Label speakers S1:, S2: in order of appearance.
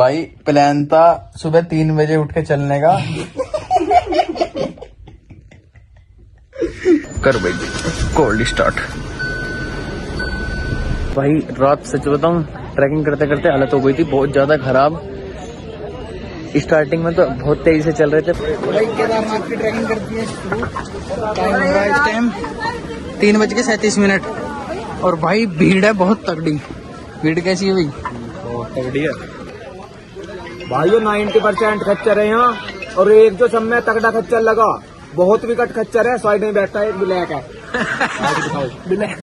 S1: भाई प्लान था सुबह 3 बजे उठ के चलने का। कर भाई कोल्ड स्टार्ट। भाई रात सच बताऊं ट्रैकिंग करते करते हालत हो गई थी बहुत ज्यादा खराब। स्टार्टिंग में तो बहुत तेजी से चल रहे थे। भाई केदारनाथ की ट्रैकिंग करती है टाइम हो रहा है इस टाइम 3:37 और भाई भीड़ है बहुत तगड़ी। भीड़ कैसी है भाई?
S2: बहुत तगड़ी है भाई। 90% खच्चर है यहाँ और एक जो सब में तगड़ा खच्चर लगा बहुत विकट खच्चर है। साइड में बैठा है ब्लैक है। दिखाओ ब्लैक।